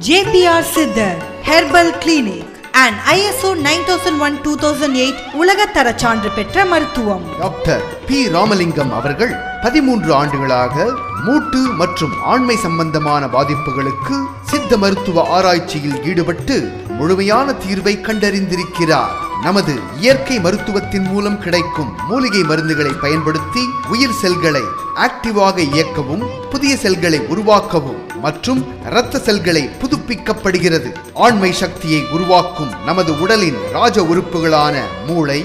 JPR Siddhar Herbal Clinic and ISO 9001-2008 உலகத்தர சான்று பெற்ற மருத்துவம். டாக்டர் பி ராமலிங்கம் அவர்கள் 13 ஆண்டுகளாக மூட்டு மற்றும் ஆண்மை சம்பந்தமான பாதிப்புகளுக்கு சித்த மருத்துவ ஆராய்ச்சியில் ஈடுபட்டு முழுமையான தீர்வை கண்டறிந்திருக்கிறார். நமது இயற்கை மருத்துவத்தின் மூலம் கிடைக்கும் மூலிகை மருந்துகளை பயன்படுத்தி உயிர் செல்களை ஆக்டிவாக இயக்கவும் புதிய செல்களை உருவாக்கவும் மற்றும் இரத்த செல்களை புதுப்பிக்கப்படுகிறது. ஆண்மை சக்தியை உருவாக்கும் நமது உடலின் ராஜ உறுப்புகளான மூளை,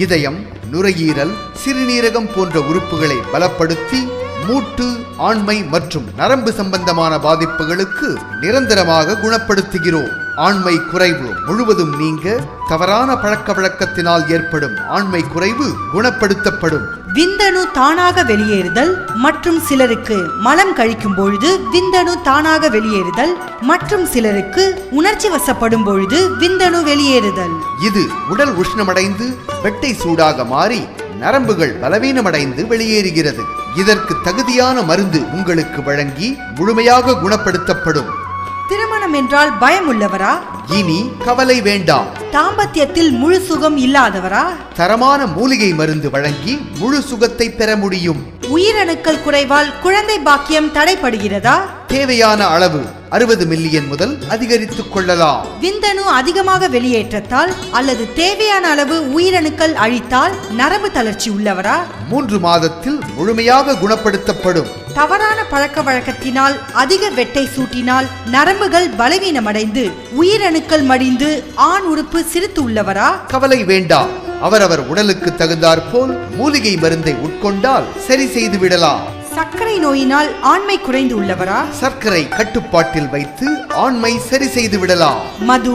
இதயம், நுரையீரல், சிறுநீரகம் போன்ற உறுப்புகளை பலப்படுத்தி மூட்டு, ஆண்மை மற்றும் நரம்பு சம்பந்தமான பாதிப்புகளுக்கு நிரந்தரமாக குணப்படுத்துகிறோம். ஆண்மை குறைவு முழுவதும் நீங்க தவறான பழக்க வழக்கத்தினால் ஏற்படும் ஆண்மை குறைவு குணப்படுத்தப்படும். விந்தணு தானாக வெளியேறுதல் மற்றும் சிலருக்கு மலம் கழிக்கும் பொழுது விந்தணு தானாக வெளியேறுதல் மற்றும் சிலருக்கு உணர்ச்சி வசப்படும் பொழுது விந்தணு வெளியேறுதல். இது உடல் உஷ்ணமடைந்து வெட்டை சூடாக மாறி நரம்புகள் பலவீனமடைந்து வெளியேறுகிறது. இதற்கு தகுதியான மருந்து உங்களுக்கு வழங்கி முழுமையாக குணப்படுத்தப்படும். திருமணம் என்றால் பயம் உள்ளவரா? இனி கவலை வேண்டாம். தாம்பத்தியத்தில் முழு சுகம் இல்லாதவரா? தரமான மூலிகை மருந்து வழங்கி முழு சுகத்தை பெற முடியும். உயிரணுக்கள் குறைவால் குழந்தை பாக்கியம் தடைபடுகிறதா? தேவையான அளவு 60 மில்லியன் முதல் அதிகரித்துக் கொள்ளலாம். விந்தணு அதிகமாக வெளியேற்றத்தால் அல்லது தேவையான அளவு உயிரணுக்கள் அழித்தால் நரம்பு தளர்ச்சி உள்ளவரா? 3 மாதத்தில் முழுமையாக குணப்படுத்தப்படும். தவறான பழக்க வழக்கத்தினால் அதிக வெட்டை சூட்டினால் நரம்புகள் பலவீனமடைந்து உயிரணுக்கள் மடிந்து ஆண் உறுப்பு சிறுத்து உள்ளவரா? கவலை வேண்டாம். அவரவர் உடலுக்கு தகுந்தாற்போல் மூலிகை மருந்தை உட்கொண்டால் சரி செய்து விடலாம். சர்க்கரை நோயினால் ஆண்மை குறைந்து உள்ளவரா? சர்க்கரை கட்டுப்பாட்டில் வைத்து ஆண்மை சரி செய்து விடலாம். மது,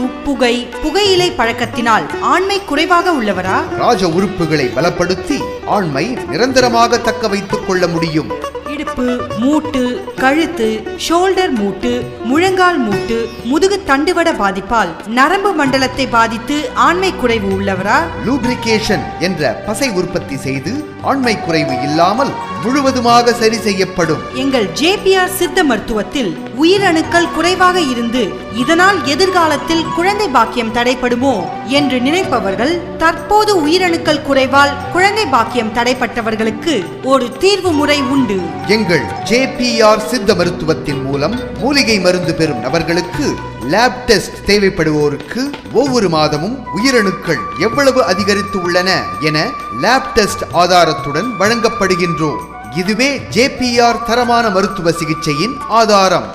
புகையிலை பழக்கத்தினால் ஆண்மை குறைவாக உள்ளவரா? ராஜ உறுப்புகளை பலப்படுத்தி ஆண்மை நிரந்தரமாக தக்க வைத்துக் கொள்ள முடியும். இடுப்பு, மூட்டு, கழுத்து, ஷோல்டர் மூட்டு, முழங்கால் மூட்டு, முதுகு தண்டுவட பாதிப்பால் நரம்பு மண்டலத்தை பாதித்து ஆண்மை குறைவு உள்ளவரா? லூப்ரிகேஷன் என்ற பசை உற்பத்தி செய்து ஆண்மை குறைவு இல்லாமல் முழுவதுமாக சரி செய்யப்படும். எங்கள் JPR சித்த மருத்துவத்தில் உயிரணுக்கள் குறைவாக இருந்து இதனால் எதிர்காலத்தில் குழந்தை பாக்கியம் தடைப்படுமோ என்று நினைப்பவர்கள் தற்போது உயிரணுக்கள் குறைவால் குழந்தை பாக்கியம் தடைப்பட்டவர்களுக்கு ஒரு தீர்வு முறை உண்டு. எங்கள் JPR சித்த மருத்துவத்தின் மூலம் மூலிகை மருந்து பெறும் நபர்களுக்கு லேப் டெஸ்ட் தேவைப்படுவோருக்கு ஒவ்வொரு மாதமும் உயிரணுக்கள் எவ்வளவு அதிகரித்து உள்ளன என லேப் டெஸ்ட் ஆதாரத்துடன் வழங்கப்படுகின்றோம். இதுவே JPR தரமான மருத்துவ சிகிச்சையின் ஆதாரம்.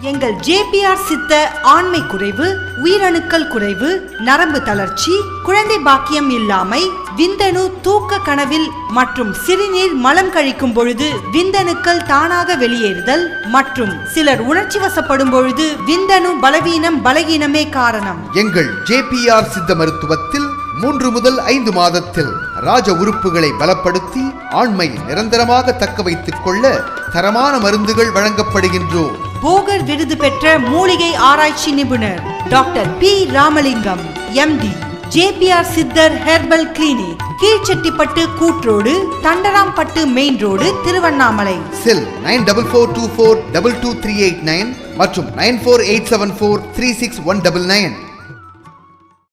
எங்கள் JPR சித்த ஆண்மை குறைவு, உயிரணுக்கள் குறைவு, நரம்பு தளர்ச்சி, குழந்தை பாக்கியம் இல்லாமை, விந்தணு தூக்க கனவில் மற்றும் சிறுநீர் மலம் கழிக்கும் பொழுது விந்தணுக்கள் தானாக வெளியேறுதல் மற்றும் சிலர் உணர்ச்சி வசப்படும் பொழுது விந்தணு பலவீனமே காரணம். எங்கள் JPR சித்த மருத்துவத்தில் 3 முதல் 5 மாதத்தில் ராஜ உறுப்புகளை பலப்படுத்தி ஆண்மை நிரந்தரமாக தக்க வைத்துக் கொள்ள தரமான மருந்துகள் வழங்கப்படுகின்றோம். போகர் விருது பெற்ற மூலிகை ஆராய்ச்சி நிபுணர் doctor P Ramalingam MD, JPR Siddhar herbal clinic, Keelchettipattu கூட்ரோடு, Thandarampattu main road, Tiruvannamalai. Cell 9442422389 மற்றும் 9487436199.